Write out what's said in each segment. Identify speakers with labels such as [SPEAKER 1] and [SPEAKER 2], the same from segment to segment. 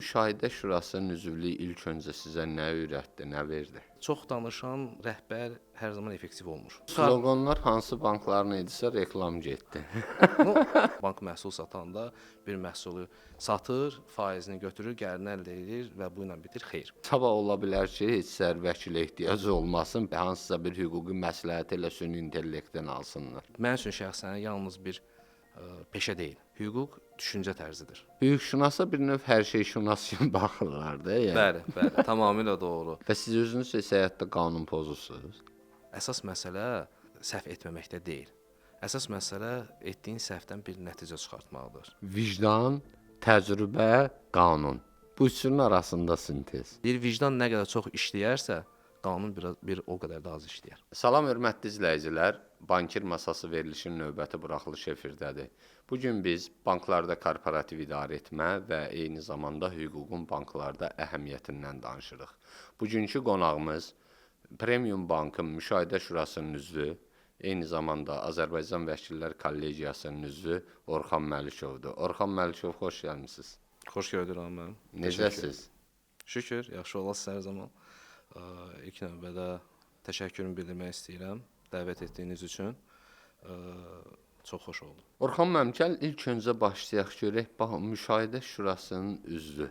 [SPEAKER 1] Müşahidə Şurasının üzvlüyü ilk öncə sizə nə öyrətdi, nə verdi?
[SPEAKER 2] Çox danışan rəhbər hər zaman effektiv olmur.
[SPEAKER 1] Sloqanlar hansı bankların idisə reklam getdi.
[SPEAKER 2] Bank məhsul satanda bir məhsulu satır, faizini götürür, gəlirini əldə edir və bu ilə bitir, xeyr.
[SPEAKER 1] Sabah ola bilər ki, heç sər vəkilə ehtiyacı olmasın, hansısa bir hüquqi məsləhət ilə süni intellektdən alsınlar.
[SPEAKER 2] Mən üçün şəxsən yalnız bir peşə deyil, hüquq düşüncə tərzidir.
[SPEAKER 1] Hüquqşünasa bir növ hər şey şünas kimi baxırlar da, yəni.
[SPEAKER 2] Bəli, tamamilə doğru.
[SPEAKER 1] Və siz özünüz isə həyatda qanun pozursunuz.
[SPEAKER 2] Əsas məsələ səhv etməməkdə deyil. Əsas məsələ etdiyin səhvdən bir nəticə çıxartmaqdır.
[SPEAKER 1] Vicdan, təcrübə, qanun. Bu üçünün arasında sintez.
[SPEAKER 2] Bir vicdan nə qədər çox işləyərsə, qanun bir o qədər də az işləyər.
[SPEAKER 1] Salam hörmətli izləyicilər. Bankir masası verilişinin növbəti buraxılışı efirdədir. Bu gün biz banklarda korporativ idarə etmə və eyni zamanda hüququn banklarda əhəmiyyətindən danışırıq. Bugünkü qonağımız Premium Bankın Müşahidə Şurasının üzvü, eyni zamanda Azərbaycan Vəkillər Kollegiyasının üzvü Orxan Məlikovdur. Orxan Məlikov, xoş gəlmisiniz.
[SPEAKER 2] Xoş gördük mən.
[SPEAKER 1] Necəsiz?
[SPEAKER 2] Şükür, yaxşı olasınız hər zaman. İlk növbədə təşəkkürümü bildirmək istəyirəm dəvət etdiyiniz üçün. Çox xoş oldu.
[SPEAKER 1] Orxan müəllim, gəl ilk öncə başlayaq görək. Bax, Müşahidə Şurasının üzvü.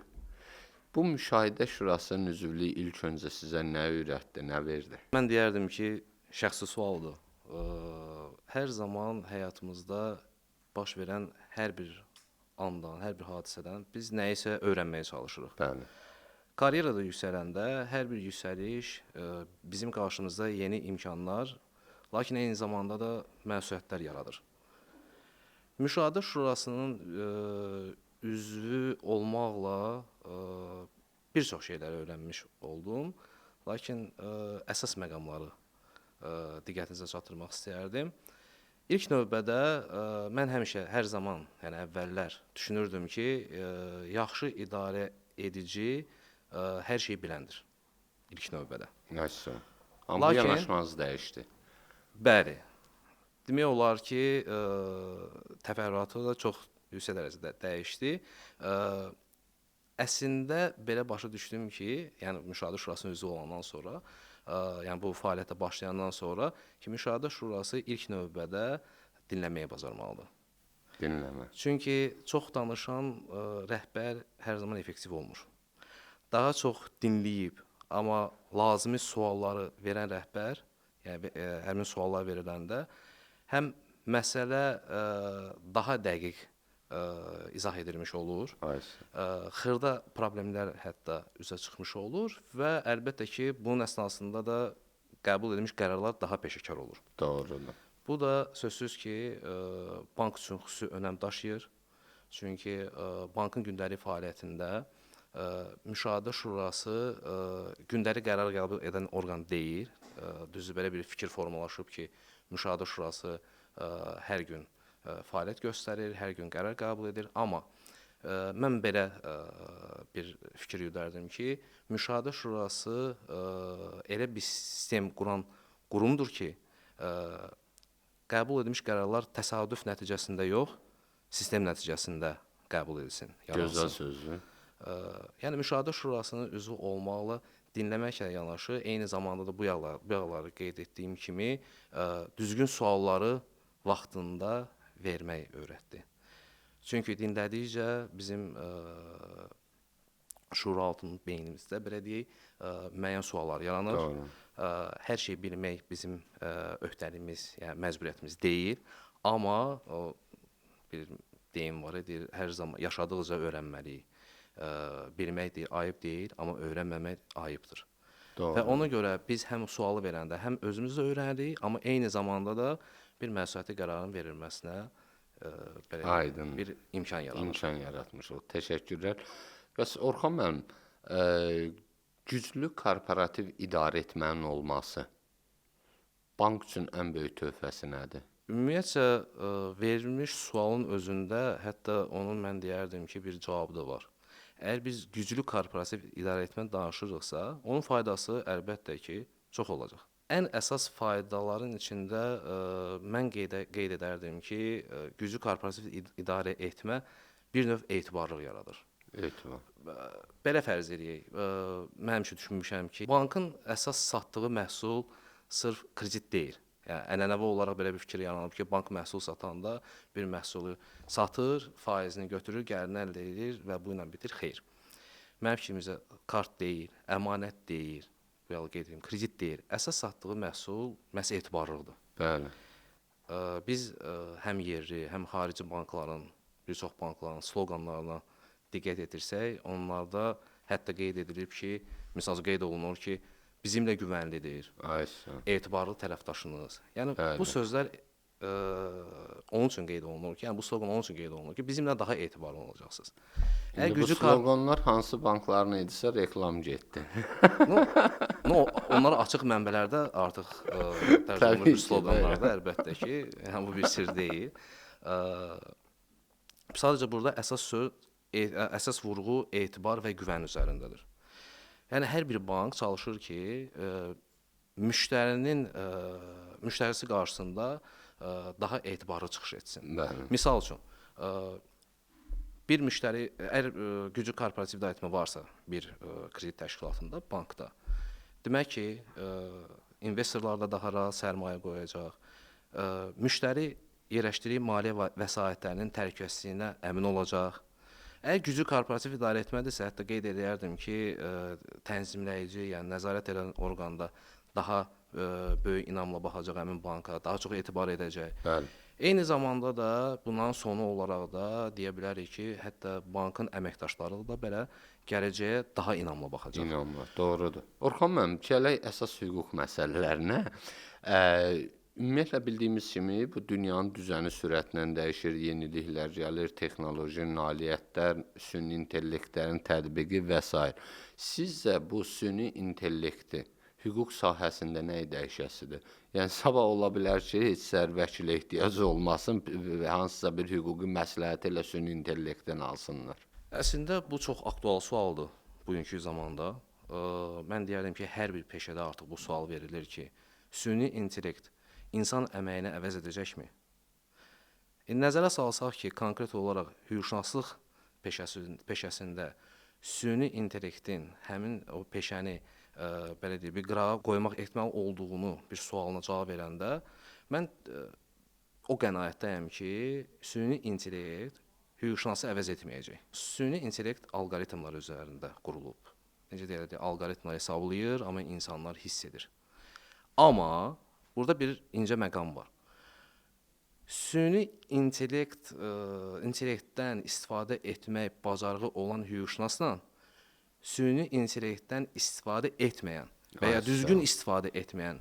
[SPEAKER 1] Bu Müşahidə Şurasının üzvlüyü ilk öncə sizə nə öyrətdi, nə verdi?
[SPEAKER 2] Mən deyərdim ki, şəxsi sualdır. Hər zaman həyatımızda baş verən hər bir andan, hər bir hadisədən biz nəyisə öyrənməyə çalışırıq.
[SPEAKER 1] Bəli.
[SPEAKER 2] Karyerada yüksələndə hər bir yüksəliş bizim qarşımızda yeni imkanlar, lakin eyni zamanda da məsuliyyətlər yaradır. Müşahidə Şurasının üzvü olmaqla bir çox şeyləri öyrənmiş oldum, lakin əsas məqamları diqqətinizə çatdırmaq istəyərdim. İlk növbədə mən həmişə, hər zaman, yəni əvvəllər düşünürdüm ki, yaxşı idarə edici hər şeyi biləndir ilk növbədə.
[SPEAKER 1] Nəsə. Amma bu yanaşmanız dəyişdi.
[SPEAKER 2] Bəli. Demək olar ki, təfərrüatı da çox yüksək dərəcədə dəyişdi. Əslində belə başa düşdüm ki, yəni Müşahidə Şurasının üzvü olandan sonra, yəni bu fəaliyyətə başlayandan sonra ki, Müşahidə Şurası ilk növbədə dinləməyi bacarmalıdır.
[SPEAKER 1] Dinləmə.
[SPEAKER 2] Çünki çox danışan rəhbər hər zaman effektiv olmur. Daha çox dinləyib, amma lazımi sualları verən rəhbər, yəni həmin suallar veriləndə həm məsələ daha dəqiq izah edilmiş olur, xırda problemlər hətta üzə çıxmış olur və əlbəttə ki, bunun əsnasında da qəbul edilmiş qərarlar daha peşəkar olur.
[SPEAKER 1] Doğrudur.
[SPEAKER 2] Bu da sözsüz ki, bank üçün xüsusi önəm daşıyır. Çünki bankın gündəlik fəaliyyətində Müşahidə Şurası gündəlik qərar qəbul edən orqan deyil. Düzdür, belə bir fikir formalaşıb ki, Müşahidə Şurası hər gün fəaliyyət göstərir, hər gün qərar qəbul edir. Amma mən belə bir fikir yürüdərdim ki, Müşahidə Şurası elə bir sistem quran qurumdur ki, qəbul edilmiş qərarlar təsadüf nəticəsində yox, sistem nəticəsində qəbul edilsin.
[SPEAKER 1] Gözəl sözdür.
[SPEAKER 2] Yəni Müşahidə Şurasının üzvü olmaqla dinləməklə yanaşı, eyni zamanda da bu yağları qeyd etdiyim kimi düzgün sualları vaxtında vermək öyrətdi. Çünki dinlədikcə bizim şuuraltı beynimizdə, belə deyək, müəyyən suallar yaranır. Hər şey bilmək bizim öhdəliyimiz, yəni məcburiyyətimiz deyil, amma bir deyim var, deyir, hər zaman yaşadıqca öyrənməliyik. Bilmək deyil, ayıb deyil, amma öyrənməmək ayıbdır.
[SPEAKER 1] Doğru.
[SPEAKER 2] Və ona görə biz həm sualı verəndə, həm özümüz də öyrənirik, amma eyni zamanda da bir məsuliyyətli qərarın verilməsinə bir imkan yaranır.
[SPEAKER 1] İmkan yaratmış o. Təşəkkürlər. Bəs Orxan müəllim, güclü korporativ idarə etmənin olması bank üçün ən böyük töhfəsi nədir?
[SPEAKER 2] Ümumiyyətcə, verilmiş sualın özündə hətta onun mən deyərdim ki, bir cavabı da var. Əgər biz güclü korporativ idarə etmə danışırıqsa, onun faydası əlbəttə ki, çox olacaq. Ən əsas faydaların içində mən qeyd edərdim ki, güclü korporativ idarə etmə bir növ etibarlıq yaradır.
[SPEAKER 1] Etibar.
[SPEAKER 2] belə fərz eləyək. Mən həmişə düşünmüşəm ki, bankın əsas satdığı məhsul sırf kredit deyil. Yəni ənənəvi olaraq belə bir fikir yaranıb ki, bank məhsul satanda bir məhsulu satır, faizini götürür, gəlirini əldə edir və bu ilə bitir. Xeyr. Mənim fikrimcə kart deyil, əmanət deyil, bu yolu qeyd edim, kredit deyil. Əsas satdığı məhsul məhz etibarlıdır.
[SPEAKER 1] Bəli.
[SPEAKER 2] Biz həm yerli, həm xarici bankların, bir çox bankların sloqanlarına diqqət etirsək, onlarda hətta qeyd edilib ki, misal qeyd olunur ki, bizimlə güvənlidir, etibarlı tərəfdaşınız. Yəni
[SPEAKER 1] Bəli.
[SPEAKER 2] bu sözlər onun üçün qeyd olunur ki, yəni bu sloqan onun üçün qeyd olunur ki, bizimlə daha etibarlı olacaqsınız.
[SPEAKER 1] İndi bu sloqanlar hansı bankların idisə reklam getdi.
[SPEAKER 2] Onlar açıq mənbələrdə artıq tərcümə olunmuş bir sloqanlarda əlbəttə ki, yəni bu bir sir deyil. Sadəcə burada əsas vurğu etibar və güvən üzərindədir. Yəni hər bir bank çalışır ki, müştərisi qarşısında daha etibarlı çıxış etsin.
[SPEAKER 1] Bəli.
[SPEAKER 2] Misal üçün, bir müştəri əgər güclü korporativ idarəetmə varsa bir kredit təşkilatında, bankda, demək ki, investorlar da daha rahat sərmayə qoyacaq. Müştəri yerləşdirdiyi maliyyə vəsaitlərinin təhlükəsizliyinə əmin olacaq. Əgər güclü korporativ idarəetmədirsə, hətta qeyd edərdim ki, tənzimləyici, yəni nəzarət edən orqanda daha böyük inamla baxacaq həmin banka, daha çox etibar edəcək.
[SPEAKER 1] Bəli.
[SPEAKER 2] Eyni zamanda da bundan sonu olaraq da deyə bilərik ki, hətta bankın əməkdaşları da belə gələcəyə daha inamla baxacaq.
[SPEAKER 1] İnanma, doğrudur. Orxan müəllim, gələk əsas hüquq məsələlərinə. Ümumiyyətlə bildiyimiz kimi bu dünyanın düzəni sürətlə dəyişir, yeniliklər gəlir, texnoloji nailiyyətlər, süni intellektlərin tətbiqi və s. Sizcə bu süni intellekti hüquq sahəsində nə dəyişəsidir? Yəni sabah ola bilər ki, heç vəkilə ehtiyac olmasın, hansısa bir hüquqi məsləhəti ilə süni intellektdən alsınlar.
[SPEAKER 2] Əslində bu çox aktual sualdır bugünkü zamanda. Mən deyərdim ki, hər bir peşədə artıq bu sual verilir ki, süni intellekt insan əməyini əvəz edəcəkmi? Nəzərə salsaq ki, konkret olaraq hüquqşünaslıq peşəsində süni intellektin həmin o peşəni belə deyək, bir qırağa qoymaq ehtimal olduğunu bir sualına cavab verəndə mən o qənaətdəyəm ki, süni intellekt hüquqşünası əvəz etməyəcək. Süni intellekt alqoritmlar üzərində qurulub. Necə deyək, alqoritmlar hesablayır, amma insanlar hiss edir. Amma burada bir incə məqam var. Süni intellektdən istifadə etmək bacarığı olan hüquqşünasla süni intellektdən istifadə etməyən və ya düzgün istifadə etməyən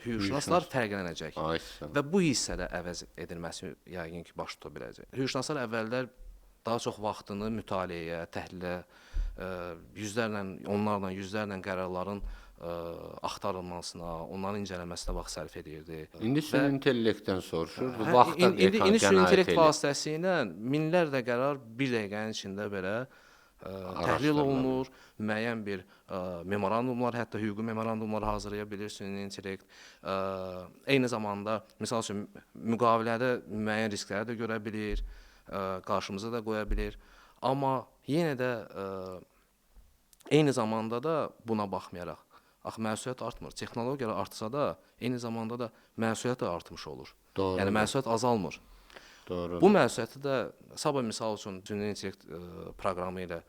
[SPEAKER 2] hüquqşünaslar fərqlənəcək. Və bu hissədə əvəz edilməsi yəqin ki, baş tuta biləcək. Hüquqşünaslar əvvəllər daha çox vaxtını mütaliəyə, təhlilə, onlarla yüzlərlə qərarların axtarılmasına, onların incələməsinə vaxt sərf edirdi.
[SPEAKER 1] İndi süni intellektdən soruşur. Vaxta
[SPEAKER 2] İndi süni intellekt vasitəsilə minlərlə qərar bir dəqiqənin içində belə təhlil olunur, müəyyən bir memorandumlar, hətta hüquqi memorandumlar hazırlaya bilir süni intellekt. Eyni zamanda, misal üçün, müqavilədə müəyyən riskləri də görə bilir, qarşımıza da qoya bilir. Amma yenə də eyni zamanda da buna baxmayaraq, məsuliyyət artmır. Texnologiyalar artsa da, eyni zamanda da məsuliyyət də artmış olur.
[SPEAKER 1] Doğru.
[SPEAKER 2] Yəni məsuliyyət azalmır.
[SPEAKER 1] Doğru.
[SPEAKER 2] Bu məsuliyyəti də sabah misal üçün süni intellekt proqramı ilə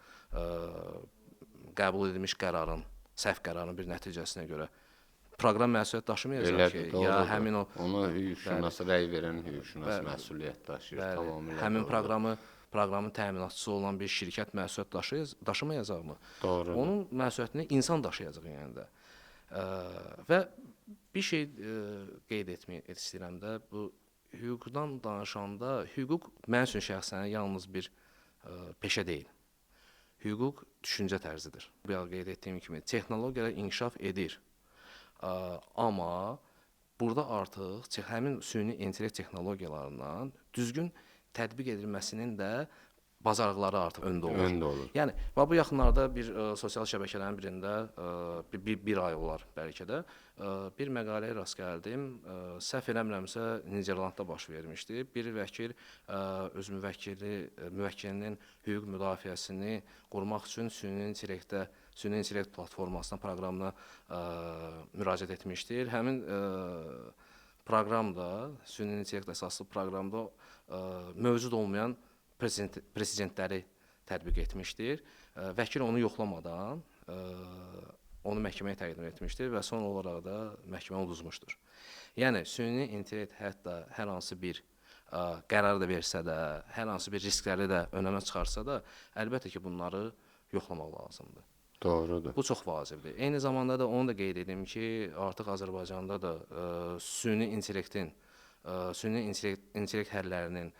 [SPEAKER 2] qəbul edilmiş qərarın, səhv qərarın bir nəticəsinə görə proqram məsuliyyət daşımayacaq ki, ya həmin o
[SPEAKER 1] ona hüquqşünas rəy verən hüquqşünas məsuliyyət daşıyır tamamilə.
[SPEAKER 2] Həmin proqramın təminatçısı olan bir şirkət məsuliyyət daşımayacaqmı?
[SPEAKER 1] Doğru.
[SPEAKER 2] Onun məsuliyyətini insan daşıyacaq yəni də. Və bir şey qeyd etmək istəyirəm də, bu hüquqdan danışanda, hüquq mən üçün şəxsən yalnız bir peşə deyil. Hüquq düşüncə tərzidir. Bu yol qeyd etdiyim kimi, texnologiyalar inkişaf edir. Amma burada artıq həmin süni intellekt texnologiyalarından düzgün tətbiq edilməsinin də bacarıqları artıq öndə olur.
[SPEAKER 1] Öndə olur.
[SPEAKER 2] Yəni bu yaxınlarda bir sosial şəbəkələrin birində bir ay olar bəlkə də bir məqaləyə rast gəldim. Səhv eləmirəmsə Niderlandda baş vermişdi. Bir vəkil öz müvəkkilinin hüquq müdafiəsini qorumaq üçün süni intellekt platformasına, proqramına müraciət etmişdir. Həmin proqramda, süni intellekt əsaslı proqramda mövcud olmayan presidentləri tətbiq etmişdir. Vəkil onu yoxlamadan onu məhkəməyə təqdim etmişdir və son olaraq da məhkəmə uduzmuşdur. Yəni süni intellekt hətta hər hansı bir qərar da versə də, hər hansı bir riskləri də önəmə çıxarsa da, əlbəttə ki, bunları yoxlamaq lazımdır.
[SPEAKER 1] Doğrudur.
[SPEAKER 2] Bu çox vacibdir. Eyni zamanda da onu da qeyd edim ki, artıq Azərbaycanda da süni intellekt həllərinin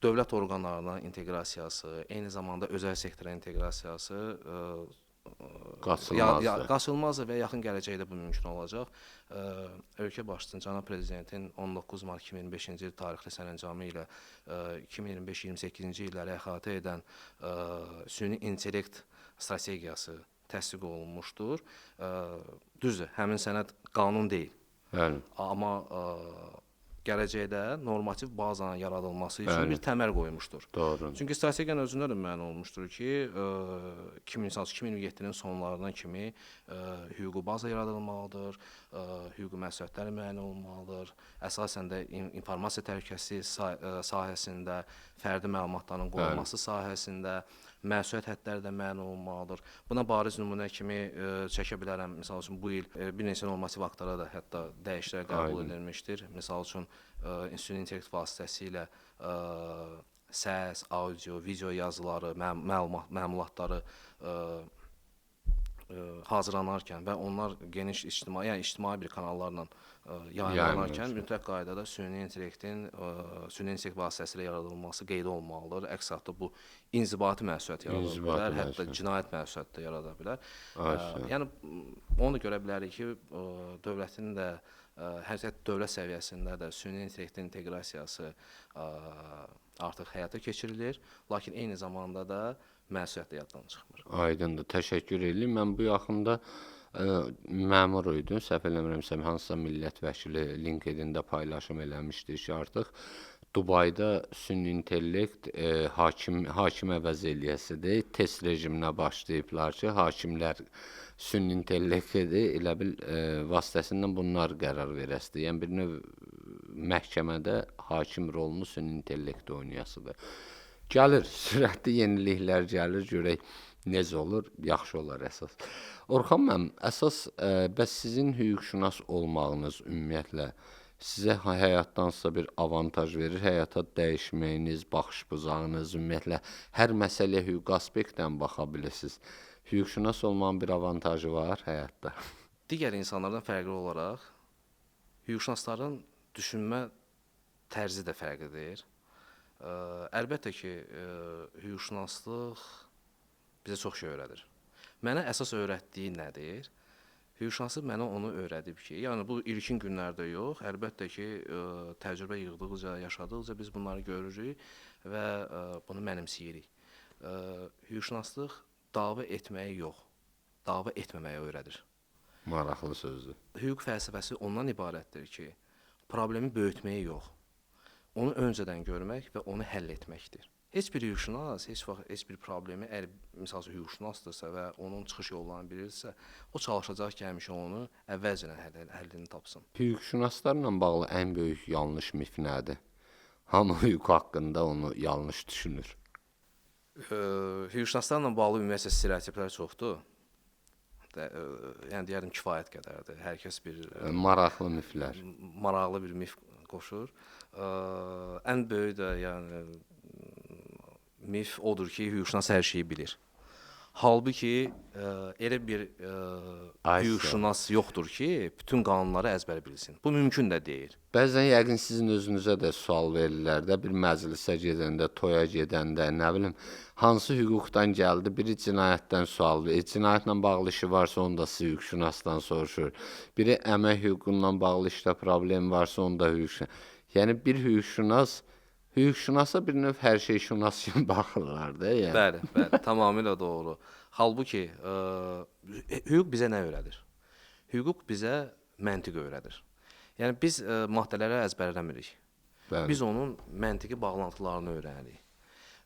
[SPEAKER 2] dövlət orqanlarına inteqrasiyası, eyni zamanda özəl sektora inteqrasiyası qaçılmazdır və yaxın gələcəkdə bu mümkün olacaq. Ölkə başçısının cənab prezidentin 19 mart 2025-ci il tarixli sərəncamı ilə 2025-28-ci illəri əhatə edən süni intellekt strategiyası təsdiq olunmuşdur. Düzdür, həmin sənəd qanun deyil.
[SPEAKER 1] Bəli.
[SPEAKER 2] Amma gələcəkdə normativ bazanın yaradılması üçün bir təməl qoymuşdur.
[SPEAKER 1] Doğru.
[SPEAKER 2] Çünki strategiyanın özündə də müəyyən olmuşdur ki, 2027-nin sonlarına kimi hüquqi baza yaradılmalıdır, hüquqi məsuliyyətlər müəyyən olunmalıdır, əsasən də informasiya təhlükəsizliyi sahəsində, fərdi məlumatların qorunması sahəsində məsuliyyət hədləri də müəyyən olunmalıdır. Buna bariz nümunə kimi çəkə bilərəm. Məsəl üçün bu il bir neçə normativ aktlara da hətta dəyişikliklər qəbul edilmişdir. Məsəl üçün süni intellekt vasitəsilə səs, audio, video yazıları, məlumatları hazırlanarkən və onlar geniş ictimai bir kanallarla yayımlanarkən mütləq qaydada süni intellekt vasitəsilə yaradılması qeyd olunmalıdır. Əks halda bu inzibati məsuliyyət yarada bilər, hətta cinayət məsuliyyəti də yarada bilər. Yəni onu da görə bilərik ki, dövlətin də hətta dövlət səviyyəsində də süni intellektin inteqrasiyası artıq həyata keçirilir, lakin eyni zamanda da məsuliyyət də yaddan çıxmır.
[SPEAKER 1] Aydındır, təşəkkür edirəm. Mən bu yaxında məmur idim, səhv eləmirəmsə, hansısa millət vəkili LinkedIn-də paylaşım eləmişdi ki, artıq Dubayda süni intellekt hakim əvəz eləyəsidir. Test rejiminə başlayıblar ki, hakimlər süni intellektidir, elə bil vasitəsindən bunlar qərar verəsidir. Yəni bir növ məhkəmədə hakim rolunu süni intellekt oynayasıdır. Gəlir, sürətli yeniliklər gəlir, görək necə olur, yaxşı olar əsas. Orxan müəllim, əsas bəs sizin hüquqşünas olmağınız ümumiyyətlə sizə həyatdansa bir avantaj verir, həyata dəyişməyiniz, baxış bucağınız, ümumiyyətlə hər məsələyə hüquq aspektdən baxa bilirsiniz. Hüquqşünas olmağın bir avantajı var həyatda.
[SPEAKER 2] Digər insanlardan fərqli olaraq hüquqşünasların düşünmə tərzi də fərqlidir. Əlbəttə ki, hüquqşünaslıq bizə çox şey öyrədir. Mənə əsas öyrətdiyi nədir? Hüquqşünaslıq mənə onu öyrədib ki, yəni bu ilkin günlərdə yox, əlbəttə ki, təcrübə yığdıqca, yaşadıqca biz bunları görürük və bunu mənimsəyirik. Hüquqşünaslıq dava etməyi yox, dava etməməyi öyrədir.
[SPEAKER 1] Maraqlı sözdür.
[SPEAKER 2] Hüquq fəlsəfəsi ondan ibarətdir ki, problemi böyütməyi yox, onu öncədən görmək və onu həll etməkdir. Heç bir hüquqşünas heç vaxt heç bir problemi, əgər misal üçün hüquqşünasdırsa və onun çıxış yollarını bilirsə, o çalışacaq ki, həmişə onu əvvəlcədən həllini tapsın.
[SPEAKER 1] Hüquqşünaslarla bağlı ən böyük yanlış mif nədir? Hamı hüquq haqqında onu yanlış düşünür.
[SPEAKER 2] Hüquqşünaslarla bağlı ümumiyyətlə stereotiplər çoxdur. Yəni deyərdim kifayət qədərdir. Hər kəs bir
[SPEAKER 1] maraqlı miflər.
[SPEAKER 2] Maraqlı bir mif qoşur. Ən böyük də yəni mif odur ki, hüquqşünas hər şeyi bilir. Halbuki elə bir hüquqşünas yoxdur ki, bütün qanunları əzbər bilsin. Bu mümkün də deyil.
[SPEAKER 1] Bəzən yəqin sizin özünüzə də sual verirlər də, bir məclisə gedəndə, toya gedəndə, nə bilim, hansı hüquqdan gəldi, biri cinayətdən sual verir. Cinayətlə bağlı işi varsa, onu da siz hüquqşünasdan soruşur. Biri əmək hüququndan bağlı işdə problem varsa, onu da hüquqşünas. Yəni bir hüquqşünas Hüquqşünasa bir növ hər şey şünas kimi baxırlar da, yəni.
[SPEAKER 2] Bəli, bəli, tamamilə doğru. Halbuki hüquq bizə nə öyrədir? Hüquq bizə məntiq öyrədir. Yəni biz maddələri əzbərləmirik.
[SPEAKER 1] Bəli.
[SPEAKER 2] Biz onun məntiqi bağlantılarını öyrənirik.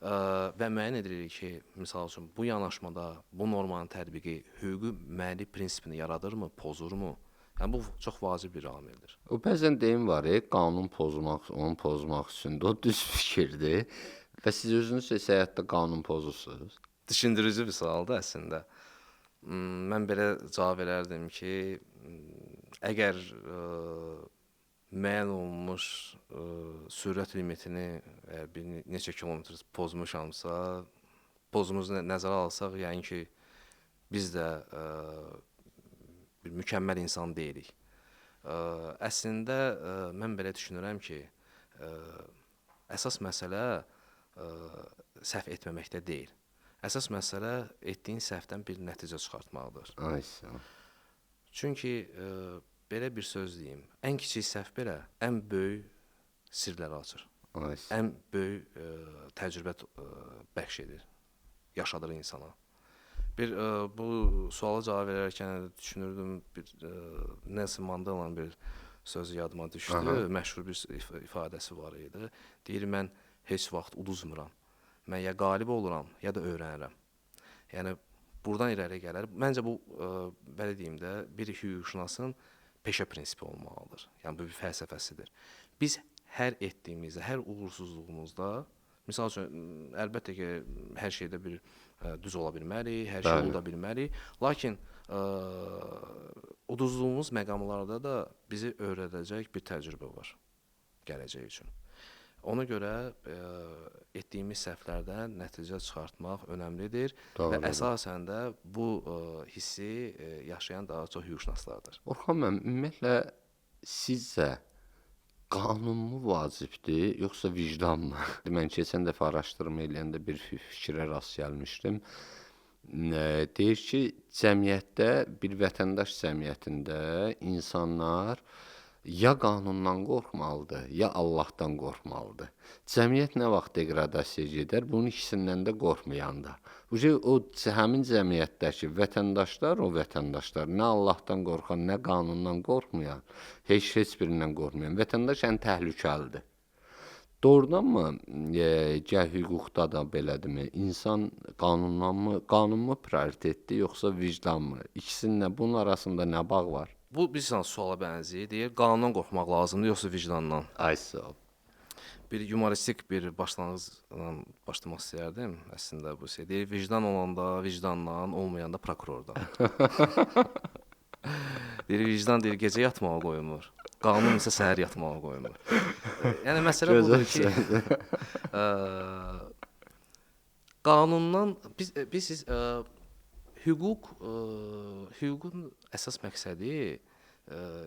[SPEAKER 2] Və müəyyən edirik ki, misal üçün bu yanaşmada bu normanın tətbiqi hüquqi müəllif prinsipini yaradırmı, pozurmu? Yəni bu çox vacib bir amildir.
[SPEAKER 1] O bəzən deyim var, qanun pozmaq, onu pozmaq üçündür. O düz fikirdir. Və siz özünüz isə həyatda qanun pozursunuz.
[SPEAKER 2] Düşündürücü bir sualdır əslində. Mən belə cavab verərdim ki, əgər müəyyən olunmuş sürət limitini əgər bir neçə kilometr pozmuşamsa, pozumuzu nəzərə alsaq, yəni ki, biz də bir mükəmməl insan deyilik. Əslində mən belə düşünürəm ki, əsas məsələ səhv etməməkdə deyil. Əsas məsələ etdiyin səhvdən bir nəticə çıxartmaqdır.
[SPEAKER 1] Ay sağ ol.
[SPEAKER 2] Çünki belə bir söz deyim, ən kiçik səhv belə ən böyük sirləri açır.
[SPEAKER 1] Ay sağ ol.
[SPEAKER 2] Ən böyük təcrübə bəxş edir, yaşadır insana. Bir bu suala cavab verərkən düşünürdüm, bir Nelson Mandela'nın bir sözü yadıma düşdü. Məşhur bir ifadəsi var idi. Deyir, mən heç vaxt uduzmuram. Mən ya qalib oluram, ya da öyrənirəm. Yəni buradan irəli gələr. Məncə bu belə deyim də, bir hüquqşünasın peşə prinsipi olmalıdır. Yəni bu bir fəlsəfəsidir. Biz hər etdiyimizdə, hər uğursuzluğumuzda, misal üçün əlbəttə ki, hər şeydə bir düz ola bilmərik, hər şey uda bilmərik. Lakin uduzduğumuz məqamlarda da bizi öyrədəcək bir təcrübə var gələcək üçün. Ona görə etdiyimiz səhvlərdən nəticə çıxartmaq önəmlidir və əsasən də bu hissi yaşayan daha çox hüquqşünaslardır.
[SPEAKER 1] Orxan müəllim, ümumiyyətlə sizcə qanunmu vacibdir, yoxsa vicdanmı? Mən keçən dəfə araşdırma eləyəndə bir fikrə rast gəlmişdim. Deyir ki, cəmiyyətdə, bir vətəndaş cəmiyyətində insanlar ya qanundan qorxmalıdır, ya Allahdan qorxmalıdır. Cəmiyyət nə vaxt deqradasiyaya gedər, bunun ikisindən də qorxmayanda. O həmin cəmiyyətdəki vətəndaşlar, nə Allahdan qorxan, nə qanundan qorxmayan, heç birindən qorxmayan vətəndaş ən təhlükəlidir. Doğrudanmı, gəl hüquqda da belədirmi, insan qanunmu prioritetdir, yoxsa vicdanmı? İkisinin bunun arasında nə bağ var?
[SPEAKER 2] Bu bir suala bənzəyir. Deyir, qanundan qorxmaq lazımdır, yoxsa vicdandan?
[SPEAKER 1] Ay sağ ol.
[SPEAKER 2] Bir humoristik bir başlanğıcla başlamaq istəyərdim əslində bu şey. Deyir, vicdan olanda vicdandan, olmayanda prokurordan. Deyir, vicdan deyir, gecə yatmağa qoymur. Qanun isə səhər yatmağa qoymur. Yəni məsələ budur ki, qanundan biz hüququn əsas məqsədi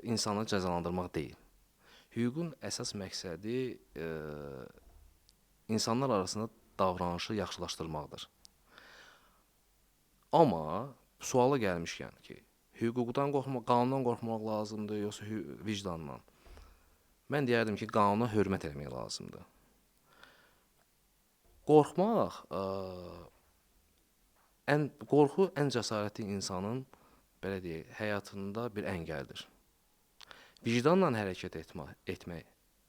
[SPEAKER 2] insanı cəzalandırmaq deyil. Hüququn əsas məqsədi insanlar arasında davranışı yaxşılaşdırmaqdır. Amma suala gəlmişkən ki, qanundan qorxmaq lazımdır, yoxsa vicdandan? Mən deyərdim ki, qanuna hörmət etmək lazımdır. Qorxu ən cəsarətli insanın, belə deyək, həyatında bir əngəldir. Vicdanla hərəkət etmək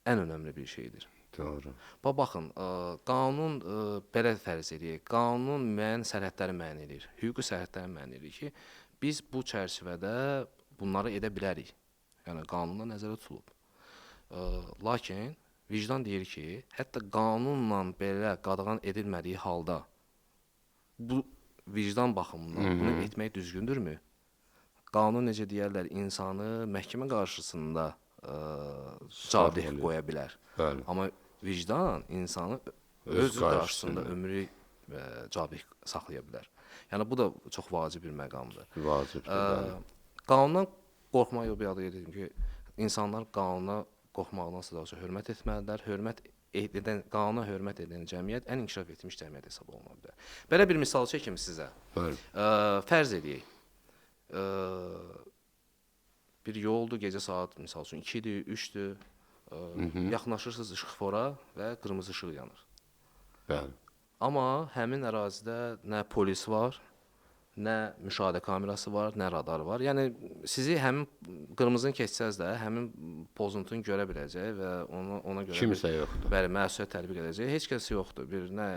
[SPEAKER 2] ən önəmli bir şeydir.
[SPEAKER 1] Doğru.
[SPEAKER 2] Baxın, qanun belə fərz edir. Qanun müəyyən sərhədləri müəyyən edir. Hüquqi sərhədləri müəyyən edir ki, biz bu çərçivədə bunları edə bilərik. Yəni qanunla nəzərdə tutulub. Lakin vicdan deyir ki, hətta qanunla belə qadağan edilmədiyi halda bu vicdan baxımından bunu etmək düzgündürmü? Qanun necə deyərlər, insanı məhkəmə qarşısında cavabdeh qoya bilər.
[SPEAKER 1] Bəli.
[SPEAKER 2] Amma vicdan insanı öz qarşısında ömrü cavabdeh saxlaya bilər. Yəni bu da çox vacib bir məqamdır.
[SPEAKER 1] Vacibdir.
[SPEAKER 2] Qanundan qorxmaq yox, bir adı dedim ki, insanlar qanuna qorxmaqdansa daha çox hörmət etməlidirlər. Qanuna hörmət edən cəmiyyət ən inkişaf etmiş cəmiyyət hesab oluna bilər. Belə bir misal çəkim sizə. Fərz edək. Bir yoldur, gecə saat misal üçün 2-dir, 3-dür. yaxınlaşırsınız işıqfora və qırmızı işıq yanır.
[SPEAKER 1] Bəli.
[SPEAKER 2] Amma həmin ərazidə nə polis var, nə müşahidə kamerası var, nə radar var. Yəni sizi həmin qırmızını keçsəz də həmin pozuntunu görə biləcək və ona görə
[SPEAKER 1] Kimsə yoxdur.
[SPEAKER 2] Bəli, məsuliyyət tətbiq edəcək. Heç kəs yoxdur. Bir nə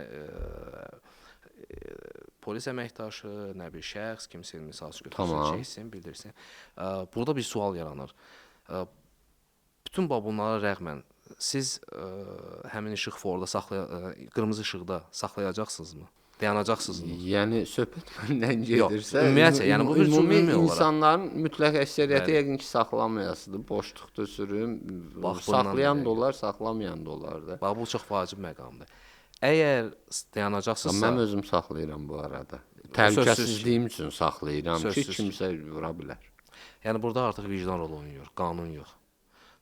[SPEAKER 2] polis əməkdaşı, nə bir şəxs, kimsə misal üçün götürsün, çəksin, bildirsin. Burada bir sual yaranır. Bütün bunlara rəğmən siz həmin işıqforda qırmızı işıqda saxlayacaqsınızmı? Dayanacaqsınızmı?
[SPEAKER 1] Yəni söhbət məndən gedirsə,
[SPEAKER 2] Ümumiyyətlə, yəni bu ümumi olaraq
[SPEAKER 1] insanların mütləq əksəriyyəti yəqin ki, saxlamayasıdır. Boşluqda sürüm, saxlayan da olar, saxlamayan da olar da.
[SPEAKER 2] Bax, bu çox vacib məqamdır. Əgər dayanacaqsınızsa,
[SPEAKER 1] Mən özüm saxlayıram bu arada. Təhlükəsizliyim üçün saxlayıram ki, kimsə vura bilər.
[SPEAKER 2] Yəni burada artıq vicdan rolu oynayır, qanun yox.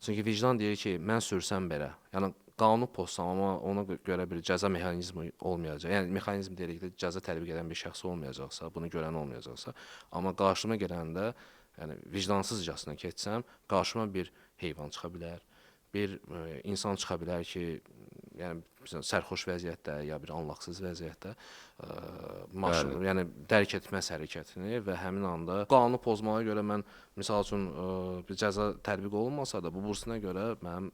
[SPEAKER 2] Çünki vicdan deyir ki, mən sürsəm belə, yəni qanunu pozsam, amma ona görə bir cəza mexanizmi olmayacaq. Yəni mexanizm dedikdə cəza tətbiq edən bir şəxs olmayacaqsa, bunu görən olmayacaqsa, amma qarşıma gələndə, yəni vicdansızcasına keçsəm, qarşıma bir heyvan çıxa bilər, bir insan çıxa bilər ki, yəni sərxoş vəziyyətdə ya bir anlaqsız vəziyyətdə maşını, yəni dərk etməz hərəkətini və həmin anda qanunu pozmağa görə mən misal üçün bir cəza tətbiq olunmasa da bu bursuna görə mənim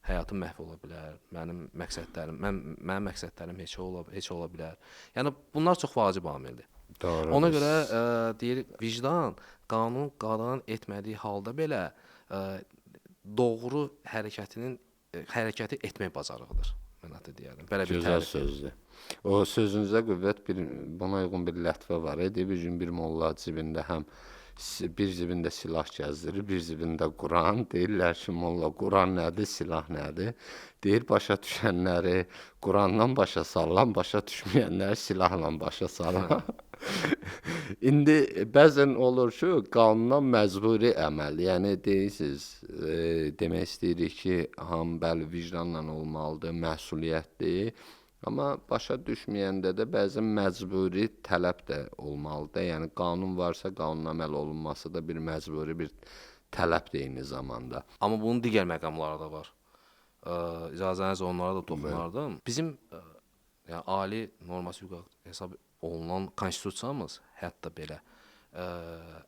[SPEAKER 2] həyatım məhv ola bilər, mənim məqsədlərim heç ola bilər. Yəni bunlar çox vacib amildir.
[SPEAKER 1] Doğru.
[SPEAKER 2] Ona görə deyir vicdan qanun qadağan etmədiyi halda belə doğru hərəkəti etmək bacarığıdır. Mən hətta deyərdim. Belə bir
[SPEAKER 1] Gözəl sözdür. O sözünüzə qüvvət, buna uyğun bir lətvə var. Bir gün bir molla cibində bir cibində silah gəzdirir, bir cibində Quran. Deyirlər ki, molla, Quran nədir, silah nədir? Deyir, başa düşənləri Qurandan başa salıram, başa düşməyənləri silahla başa salıram. İndi bəzən olur ki, qanundan məcburi əməl. Yəni deyirsiniz, demək istəyirik ki, bəli, vicdanla olmalıdır, məsuliyyətdir. Amma başa düşməyəndə də bəzən məcburi tələb də olmalıdır. Yəni qanun varsa, qanuna əməl olunması da bir məcburi bir tələbdir eyni zamanda.
[SPEAKER 2] Amma bunun digər məqamları da var. İcazənizlə onlara da toxunardım. Bizim yəni ali norması hüquq hesab olunan konstitusiyamız hətta belə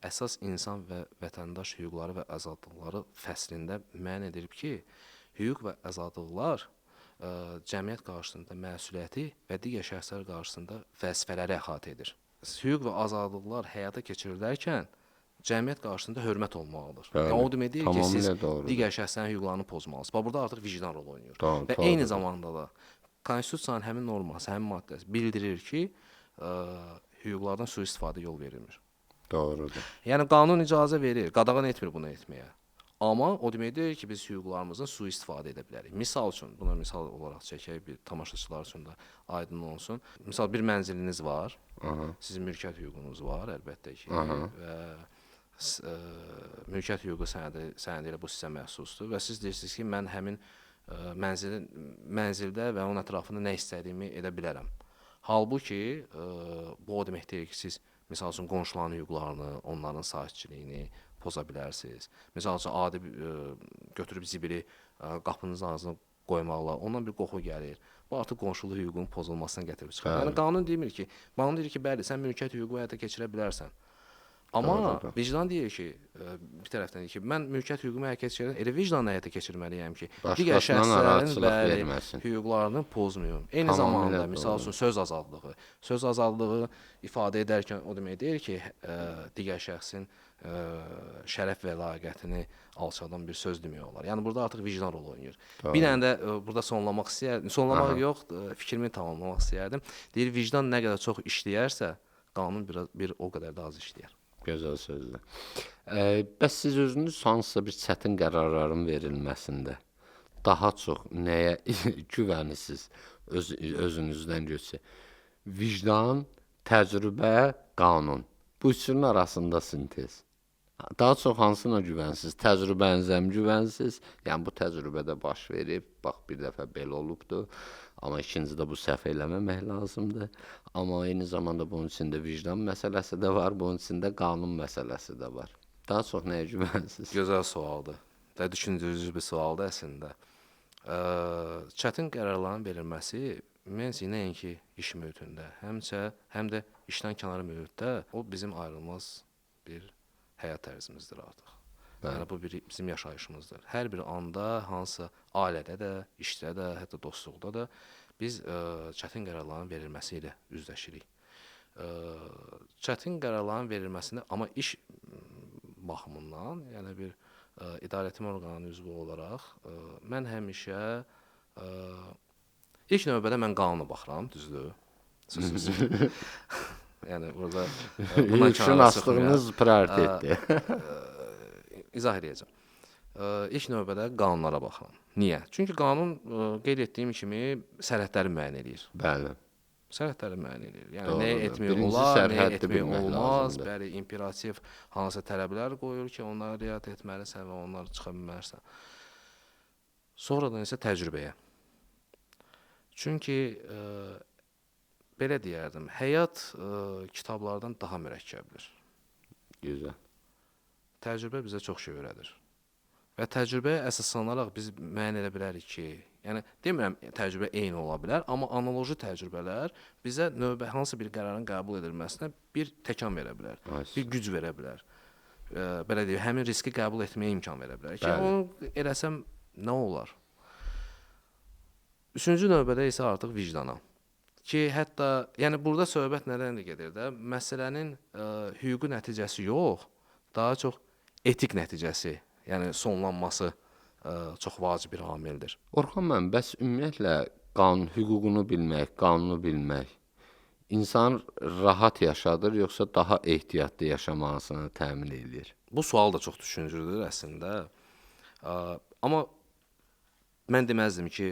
[SPEAKER 2] əsas insan və vətəndaş hüquqları və azadlıqları fəslində müəyyən edilib ki, hüquq və azadlıqlar cəmiyyət qarşısında məsuliyyəti və digər şəxslər qarşısında vəzifələri əhatə edir. Hüquq və azadlıqlar həyata keçirilərkən cəmiyyət qarşısında hörmət olmalıdır. Yəni o demək deyil ki, siz digər şəxslərin hüquqlarını pozmalısınız. Bax burada artıq vicdan rolu oynayır. Və eyni zamanda da konstitusiyanın həmin norması, həmin maddəsi bildirir ki, hüquqlardan sui-istifadə yol verilmir.
[SPEAKER 1] Doğrudur.
[SPEAKER 2] Yəni qanun icazə verir, qadağan etmir bunu etməyə. Amma o demək deyil ki, biz hüquqlarımızdan sui-istifadə edə bilərik. Misal üçün, buna misal olaraq çəkək, bir tamaşaçılar üçün də aydın olsun. Misal bir mənziliniz var, sizin mülkiyyət hüququnuz var, əlbəttə ki, və mülkiyyət hüququ sənədi ilə bu sizə məxsusdur və siz deyirsiniz ki, mən həmin mənzildə və onun ətrafında nə istədiyimi edə bilərəm. Halbuki, bu o demək deyil ki, siz misal üçün qonşuların hüquqlarını, onların sakitçiliyini poza bilərsiniz. Misal üçün, adi götürüb zibili qapınızın ağzına qoymaqla, ondan bir qoxu gəlir. Bu artıq qonşuluq hüququnun pozulmasına gətirib çıxır. Yəni qanun deyir ki, bəli, sən mülkiyyət hüququ həyata keçirə bilərsən. Amma vicdan deyir ki, bir tərəfdən deyir ki, mən mülkiyyət hüququmu həyata keçirərəm, elə vicdanla həyata keçirməliyəm ki, digər şəxslərin hüquqlarını pozmayım. Eyni zamanda, misal üçün, söz azadlığı ifadə edərkən o demək deyir ki, digər şəxsin şərəf və ləyaqətini alçadan bir söz demək olar. Yəni burada artıq vicdan rolu oynayır. Bir dənə də burada sonlamaq yox, fikrimi tamamlamaq istəyərdim. Deyir, vicdan nə qədər çox işləyərsə, qanun bir o qədər də az işləyər.
[SPEAKER 1] Gözəl sözdür. Bəs siz özünüz hansısa bir çətin qərarların verilməsində daha çox nəyə güvənirsiniz özünüzdən götürsə? Vicdan, təcrübə, qanun. Bu üçünün arasında sintez. Daha çox hansına güvənirsiniz? Təcrübənizə mi güvənirsiniz? Yəni bu təcrübədə baş verib, bax bir dəfə belə olubdur. Amma ikincidə bu səhv eləməmək lazımdır. Amma eyni zamanda bunun içində vicdan məsələsi də var, bunun içində qanun məsələsi də var. Daha çox nəyə güvənirsiniz?
[SPEAKER 2] Gözəl sualdır. da düşündürücü bir sualdır əslində. Çətin qərarların verilməsi ümumiyyətlə nəinki iş mühitində, həm də işdən kənar mühitdə o bizim ayrılmaz bir həyat tərzimizdir artıq. Yəni bu bizim yaşayışımızdır. Hər bir anda hansısa ailədə də, işdə də, hətta dostluqda da biz çətin qərarların verilməsi ilə üzləşirik. Çətin qərarların verilməsində amma iş baxımından, yəni bir idarəetmə orqanının üzvü olaraq mən həmişə ilk növbədə mən qanuna baxıram, düzdür? Sözsüz. Yəni burada
[SPEAKER 1] Hüquqşünaslığınız prioritetdir.
[SPEAKER 2] İzah edəcəm. İlk növbədə qanunlara baxıram. Niyə? Çünki qanun qeyd etdiyim kimi sərhədləri müəyyən edir.
[SPEAKER 1] Bəli.
[SPEAKER 2] Sərhədləri müəyyən edir. Yəni
[SPEAKER 1] Doğrudur.
[SPEAKER 2] nəyə etmək
[SPEAKER 1] Birinci
[SPEAKER 2] olar, nəyə
[SPEAKER 1] sərhəddi
[SPEAKER 2] etmək
[SPEAKER 1] bilmək
[SPEAKER 2] olmaz,
[SPEAKER 1] lazımdır.
[SPEAKER 2] bəli, imperativ hansı tələblər qoyur ki, onlara riayət etməlisən və onlar çıxa bilmərsən. Sonradan isə təcrübəyə. Çünki belə deyərdim, həyat kitablardan daha mürəkkəbdir.
[SPEAKER 1] Gözəl.
[SPEAKER 2] Təcrübə bizə çox şey öyrədir. Və təcrübəyə əsaslanaraq biz müəyyən edə bilərik ki, yəni demirəm təcrübə eyni ola bilər, amma analoji təcrübələr bizə hansı bir qərarın qəbul edilməsinə bir təkan verə bilər, bir güc verə bilər. Belə deyək, həmin riski qəbul etməyə imkan verə bilər ki, onu eləsəm nə olar? Üçüncü növbədə isə artıq vicdana. Ki, hətta, yəni burada söhbət nədən də gedir də, məsələnin hüquqi nəticəsi yox, daha çox etik nəticəsi, yəni sonlanması çox vacib bir amildir.
[SPEAKER 1] Orxan müəllim, bəs ümumiyyətlə qanun hüququnu bilmək, qanunu bilmək insan rahat yaşadır, yoxsa daha ehtiyatlı yaşamasını təmin edir?
[SPEAKER 2] Bu sual da çox düşündürücüdür əslində. Amma mən deməzdim ki,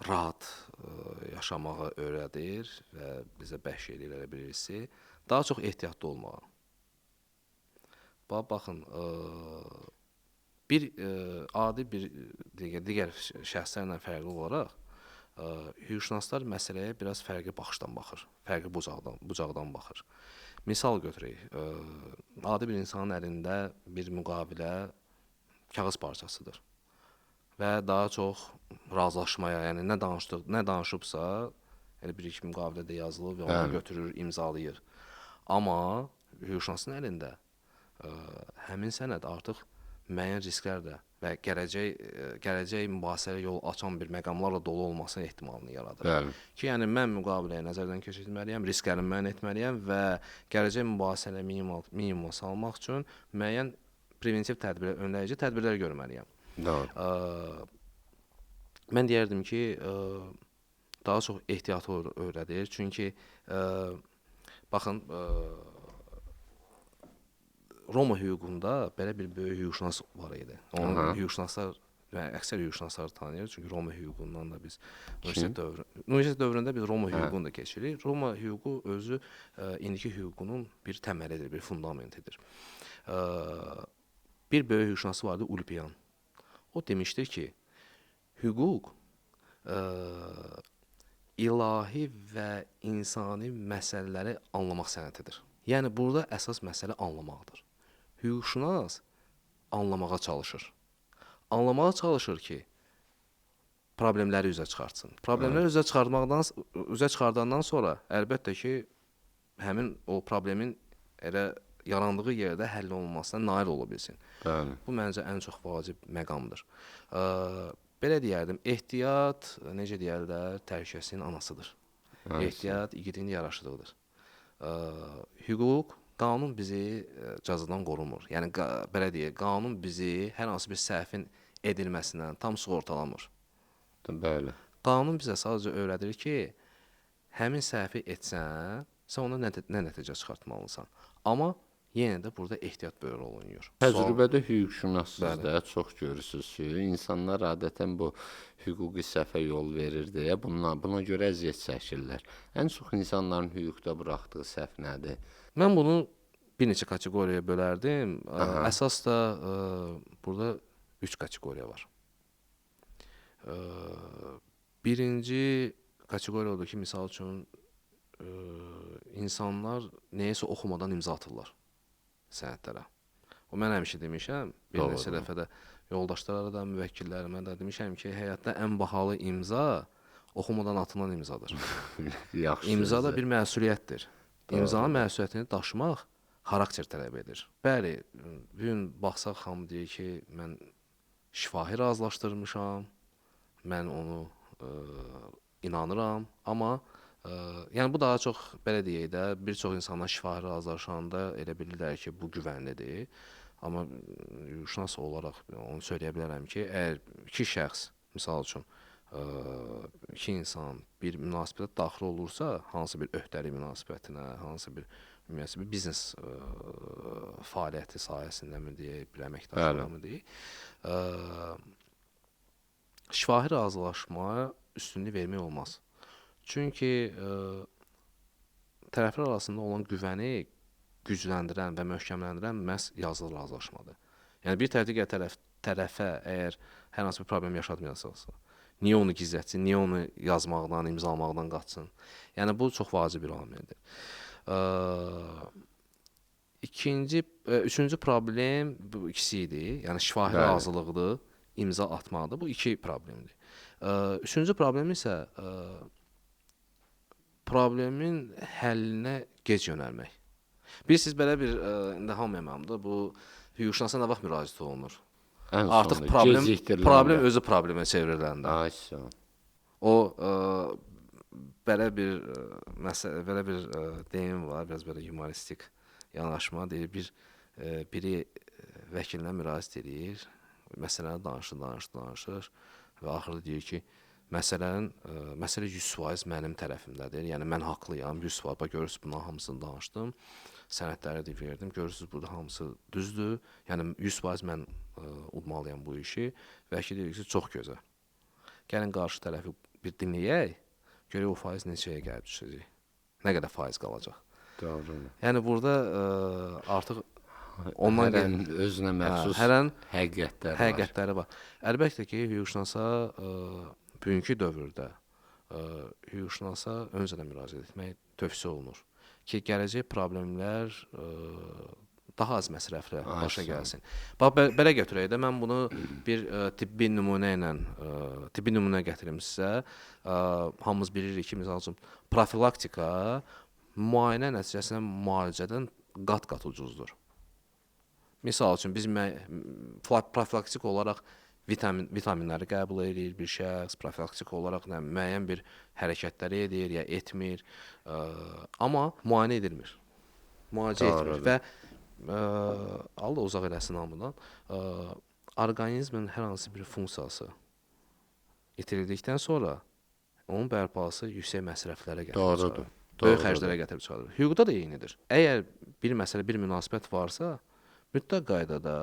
[SPEAKER 2] rahat yaşamağı öyrədir və bizə bəxş edir elə bir hissi. Daha çox ehtiyatlı olmağa. Baxın, adi bir digər şəxslərlə fərqli olaraq hüquqşünaslar məsələyə biraz fərqli baxışdan baxır, fərqli bucaqdan baxır. Misal götürək, adi bir insanın əlində bir müqavilə kağız parçasıdır və daha çox razılaşmaya, yəni nə danışıbsa, elə bir-iki müqavilədə yazılır və onu götürür, imzalayır. Amma hüquqşünasın əlində həmin sənəd artıq müəyyən risklərlə və gələcək mübahisəyə yol açan bir məqamlarla dolu olması ehtimalını yaradır.
[SPEAKER 1] Bəli.
[SPEAKER 2] Ki, yəni mən müqaviləyə nəzərdən keçirməliyəm, risklərimi müəyyən etməliyəm və gələcək mübahisəyə minimuma salmaq üçün müəyyən preventiv tədbirlər, önləyici tədbirlər görməliyəm.
[SPEAKER 1] Doğru.
[SPEAKER 2] Mən deyərdim ki, daha çox ehtiyatı öyrədir. Çünki baxın, Roma hüququnda belə bir böyük hüquqşünas var idi. Onun hüquqşünaslar, yəni əksər hüquqşünasları tanıyır. Çünki Roma hüququndan da biz universitet dövründə biz Roma hüququnu da keçirik. Roma hüququ özü indiki hüququnun bir təməlidir, bir fundamentidir. Bir böyük hüquqşünası vardı, Ulpian. O demişdir ki, hüquq ilahi və insani məsələləri anlamaq sənətidir. Yəni burada əsas məsələ anlamaqdır. Hüquqşünas anlamağa çalışır. Anlamağa çalışır ki, problemləri üzə çıxartsın. Problemləri üzə çıxardandan sonra əlbəttə ki, həmin o problemin elə yarandığı yerdə həll olunmasına nail ola bilsin. Bu məncə ən çox vacib məqamdır. Belə deyərdim, ehtiyat, necə deyərlər, təhlükəsizliyin anasıdır. Ehtiyat igidin yaraşıqlıdır. Hüquq, qanun bizi cəzadan qorumur. Yəni, belə deyək, qanun bizi hər hansı bir səhvin edilməsindən tam sığortalamır.
[SPEAKER 1] Bəli.
[SPEAKER 2] Qanun bizə sadəcə öyrədir ki, həmin səhvi etsən, sən ona nə nəticə çıxartmalısan. Amma yenə də burada ehtiyat böyük rol oynayır.
[SPEAKER 1] Təcrübədə hüquqşünassınız da çox görürsünüz ki, insanlar adətən bu hüquqi səhvə yol verir deyə buna görə əziyyət çəkirlər. Ən çox insanların hüquqda buraxdığı səhv nədir?
[SPEAKER 2] Mən bunu bir neçə kateqoriyaya bölərdim. Əsas da burada 3 kateqoriya var. Birinci kateqoriya odur ki, misal üçün insanlar nəyəsə oxumadan imza atırlar sənədlərə. O mən həmişə demişəm, bir neçə dəfə də yoldaşlara da, müvəkkillərimə də demişəm ki, həyatda ən bahalı imza oxumadan atılan imzadır.
[SPEAKER 1] Yaxşı.
[SPEAKER 2] İmza da
[SPEAKER 1] sözdür.
[SPEAKER 2] bir məsuliyyətdir. İmzanın məsuliyyətini daşımaq xarakter tələb edir. Bəli, bu gün baxsaq hamı deyir ki, mən şifahi razılaşdırmışam, mən onu inanıram, amma yəni bu daha çox belə deyək də, bir çox insanlar şifahi razılaşanda elə bilirlər ki, bu güvənlidir. Amma hüquqşünas olaraq onu söyləyə bilərəm ki, əgər iki şəxs, misal üçün, iki insan bir münasibətə daxil olursa, hansı bir öhdəlik münasibətinə, hansı bir ümumiyyətlə bir biznes fəaliyyəti sahəsində mi deyək, bir əməkdaşlığa mı deyək, şifahi razılaşmaya üstünlük vermək olmaz. Çünki tərəflər arasında olan güvəni gücləndirən və möhkəmləndirən məhz yazılı razılaşmadır. Yəni bir tərəf digər tərəfə əgər hər hansı bir problem yaşatmayacaqsa, niyə onu gizlətsin, niyə onu yazmaqdan, imzalamaqdan qaçsın? Yəni bu çox vacib bir amildir. Üçüncü problem bu ikisi idi. Yəni şifahi razılıqdır, imza atmaqdır. Bu iki problemdir. Üçüncü problem isə problemin həllinə gec yönəlmək. Bilirsiniz, belə bir indi hamıya məmnundur. Bu hüquqşünasa nə vaxt müraciət olunur? Artıq problem özü problemə çevriləndə. O belə bir məsələ, belə bir deyim var, biraz belə humoristik yanaşma deyir. Biri vəkilinə müraciət edir, məsələni danışır və axırda deyir ki, məsələ 100% mənim tərəfimdədir. Yəni mən haqlıyam, 100%. Bax görürsüz, bunların hamısını danışdım. Sənədləri də verdim. Görürsüz, burada hamısı düzdür. Yəni 100% mən udmalıyam bu işi. Vəkil deyir ki, çox gözəl. Gəlin qarşı tərəfi bir dinləyək. Görək o faiz neçəyə gəlib düşəcək. Nə qədər faiz qalacaq.
[SPEAKER 1] Doğru.
[SPEAKER 2] Yəni burada artıq ondan
[SPEAKER 1] özünə məxsus
[SPEAKER 2] həqiqətləri var. Əlbəttə ki, hüquqşünasa bugünkü dövrdə hüquqşünasa öncədən müraciət etmək tövsiyə olunur ki, gələcək problemlər daha az məsrəflə başa gəlsin. Bax, belə götürək də, mən bunu bir tibbi nümunə gətirim sizə. Hamımız bilirik ki, misal üçün, profilaktika müayinə nəticəsində müalicədən qat-qat ucuzdur. Misal üçün, biz profilaktik olaraq vitaminləri qəbul edir bir şəxs, profilaktik olaraq müəyyən bir hərəkətləri edir, ya etmir, amma müayinə edilmir, müalicə etmir və Allah uzaq eləsin hamıdan, orqanizmin hər hansı bir funksiyası itirildikdən sonra onun bərpası yüksək məsrəflərə gətirib çıxarır, böyük xərclərə gətirib çıxarır. Hüquqda da eynidir. Əgər bir məsələ, bir münasibət varsa, mütləq qaydada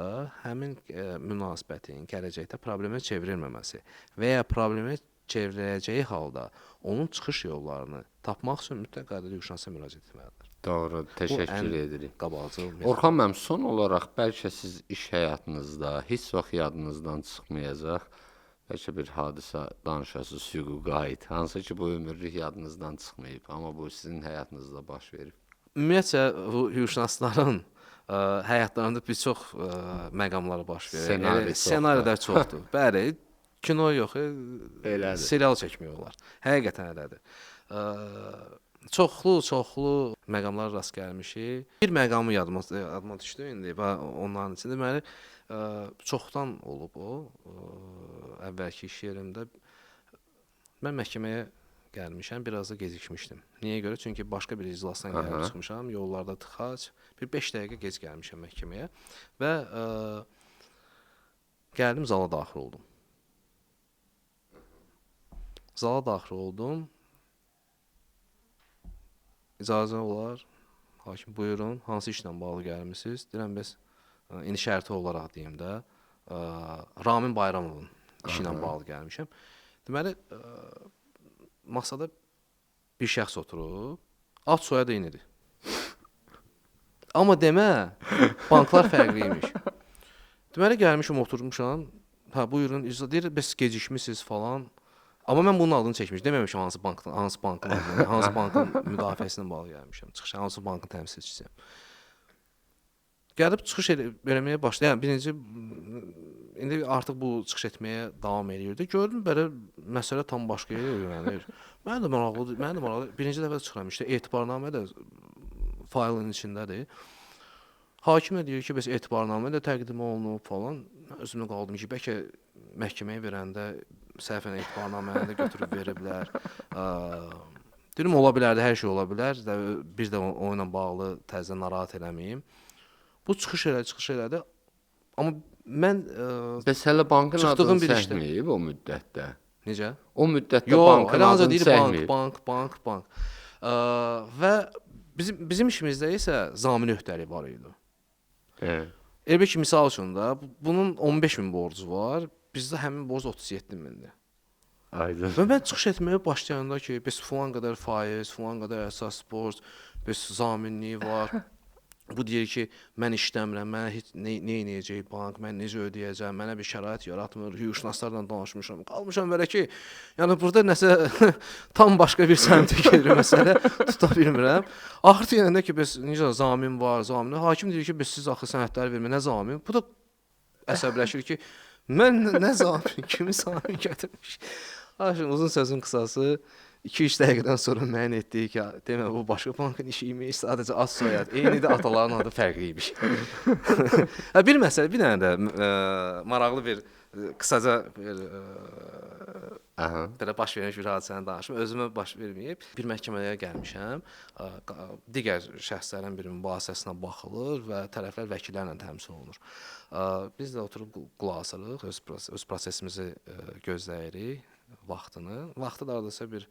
[SPEAKER 2] həmin münasibətin gələcəkdə problemə çevrilməməsi və ya problemə çevriləcəyi halda onun çıxış yollarını tapmaq üçün mütləq qaydada hüquqşünasa müraciət etməlidir.
[SPEAKER 1] Doğru, təşəkkür edirik.
[SPEAKER 2] Qabaqcıl.
[SPEAKER 1] Orxan müəllim, son olaraq bəlkə siz iş həyatınızda heç vaxt yadınızdan çıxmayacaq, bəlkə bir hadisə danışasınız hüquqa aid, hansı ki bu ömürlük yadınızdan çıxmayıb, amma bu sizin həyatınızda baş verib.
[SPEAKER 2] Ümumiyyətcə, hüquqşünasların həyatlarında bir çox məqamları baş verir. Senarilər çoxdur. Bəli, kino yox, serial çəkmək olar. Həqiqətən elədir. Çoxlu məqamlara rast gəlmişik. Bir məqamı yadıma düşdü indi və onların içində deməli çoxdan olub o. Əvvəlki iş yerimdə mən məhkəməyə gəlmişəm, biraz da gecikmişdim. Niyə görə? Çünki başqa bir iclasdan gəlib çıxmışam, yollarda tıxac. Bir 5 dəqiqə gec gəlmişəm məhkəməyə və gəldim, zala daxil oldum. Zala daxil oldum. İcazə olar, hakim buyurun, hansı işlə bağlı gəlmişsiniz? Deyirəm, bəs indi şərti olaraq deyim də, Ramin Bayramovun işi ilə bağlı gəlmişəm. Deməli, masada bir şəxs oturub, ad soyadı eynidir. Amma demə, banklar fərqliymiş. Deməli, gəlmişim, oturmuşam, buyurun, deyir, bəs gecikmişsiniz falan. Amma mən bunun adını çəkmişəm. Deməmişəm hansı bankın adını, hansı bankın müdafiəsinə bağlı gəlmişəm. Çıxışam, hansı bankın təmsilçisiyəm. Gəlib çıxış eləməyə başladı. Yəni birinci indi artıq bu çıxış etməyə davam eləyirdi. Gördüm belə məsələ tam başqa yerə yönəlir. Mənə də maraqlıdır. Mənə də maraqlı. Birinci dəfə çıxıram işte etibarnamə də faylın içindədir. Hakim də deyir ki, bəs etibarnamə də təqdim olunub falan. Mən özümə qaldım ki, bəlkə məhkəməyə verəndə səhvən etibarnaməni də götürüb veriblər. Dedim ola bilərdi, hər şey ola bilər. Bir də o ilə bağlı təzədən narahat eləməyim. Bu çıxış elədi. Amma mən
[SPEAKER 1] Bəs hələ bankın
[SPEAKER 2] çıxdığım
[SPEAKER 1] adını
[SPEAKER 2] bir işdə-
[SPEAKER 1] səhməyib o müddətdə.
[SPEAKER 2] necə?
[SPEAKER 1] O müddətdə
[SPEAKER 2] Yox,
[SPEAKER 1] bankın
[SPEAKER 2] elə ancaq
[SPEAKER 1] adını
[SPEAKER 2] deyir
[SPEAKER 1] səhməyib.
[SPEAKER 2] bank. Və bizim işimizdə isə zamin öhdəliyi var idi. Elə ki, misal üçün də bunun 15.000 borcu var, bizdə həmin borc 37.000-dir.
[SPEAKER 1] Aydın.
[SPEAKER 2] Və mən çıxış etməyə başlayanda ki, bəs filan qədər faiz, filan qədər əsas borc, bəs zaminliyi var. Bu deyir ki, mən işləmirəm, mənə heç nə edəcək bank, mən necə ödəyəcəm, mənə bir şərait yaratmır, hüquqşünaslarla danışmışam, qalmışam belə ki, yəni burada nəsə tam başqa bir səmtə gedir məsələ, tuta bilmirəm. Axır deyəndə ki, bəs necə zamin var, zamin. Hakim deyir ki, bəs siz axı sənədləri vermə, nə zamin? Bu da əsəbləşir ki, mən nə zamin, kimi zamin gətirmiş. Aşın uzun sözün qısası 2-3 dəqiqədən sonra müəyyən etdik ki, demə bu başqa bankın işi imiş, sadəcə ad soyad. Eyni də ataların adı fərqli imiş. Bir məsələ, bir dənə də maraqlı bir qısaca bir belə baş vermiş bir hadisəni danışım. Özümə baş verməyib. Bir məhkəməyə gəlmişəm. Digər şəxslərin bir mübahisəsinə baxılır və tərəflər vəkillərlə təmsil olunur. Biz də oturub qulaq asırıq, öz prosesimizi gözləyirik vaxtını. Vaxtı da hardasa bir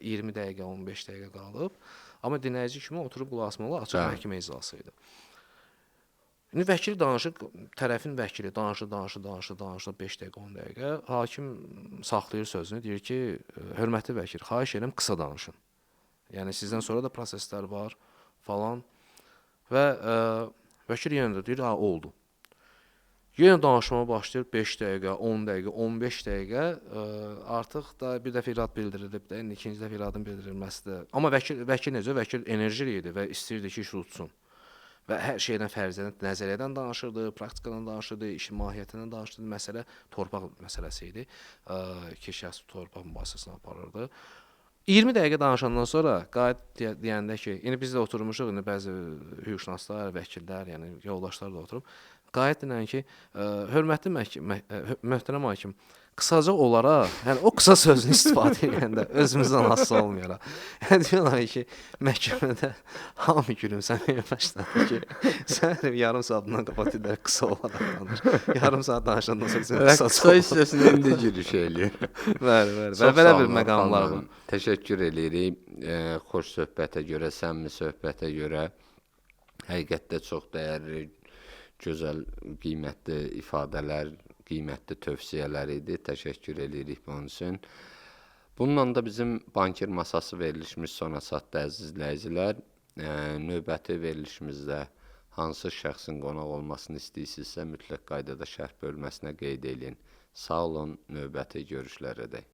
[SPEAKER 2] 20 dəqiqə, 15 dəqiqə qalıb. Amma dinləyici kimi oturub qulaq asmalı açıq məhkəmə iclası idi. İndi vəkil danışır, tərəfin vəkili danışır 5 dəqiqə, 10 dəqiqə. Hakim saxlayır sözünü, deyir ki, hörmətli vəkil, xahiş edirəm qısa danışın. Yəni sizdən sonra da proseslər var falan. Və vəkil yenə də deyir, oldu. Yenə danışmağa başlayır 5 dəqiqə, 10 dəqiqə, 15 dəqiqə. Artıq da bir dəfə irad bildirilib də, ikinci dəfə iradın bildirilməsi də. Amma vəkil necə? Vəkil enerjili idi və istəyirdi ki, iş tutsun. Və hər şeydən fərziyədən, nəzəriyyədən danışırdı, praktikadan danışırdı, işin mahiyyətindən danışırdı. Məsələ torpaq məsələsi idi. İki şəxs torpaq mübahisəsini aparırdı. 20 dəqiqə danışandan sonra qayıt deyəndə ki, indi biz də oturmuşuq, indi bəzi hüquqşünaslar, vəkillər, yəni yoldaşlar da oturub. Qayıt deyən ki, hörmətli möhtərəm hakim, qısaca olaraq, yəni o qısa sözünü istifadə edəndə özümüzdən asılı olmayaraq. Yəni deyirlər ki, məhkəmədə hamı gülümsəməyə başladı ki, sən yarım saatdan qapat edər qısa olaraq danış. Yarım saat danışandan sonra
[SPEAKER 1] Qısa hissəsini indi giriş eləyir.
[SPEAKER 2] Bəli. Və belə bir məqamlar var.
[SPEAKER 1] Təşəkkür eləyirik. Xoş söhbətə görə, səmimi söhbətə görə. Həqiqətdə çox dəyərli, gözəl, qiymətli ifadələr, qiymətli tövsiyələr idi. Təşəkkür eləyirik bunun üçün. Bununla da bizim bankir masası verilişimiz sona çatdı, əziz izləyicilər. Növbəti verilişimizdə hansı şəxsin qonaq olmasını istəyirsinizsə, mütləq qaydada şərh bölməsinə qeyd edin. Sağ olun, növbəti görüşlərədək.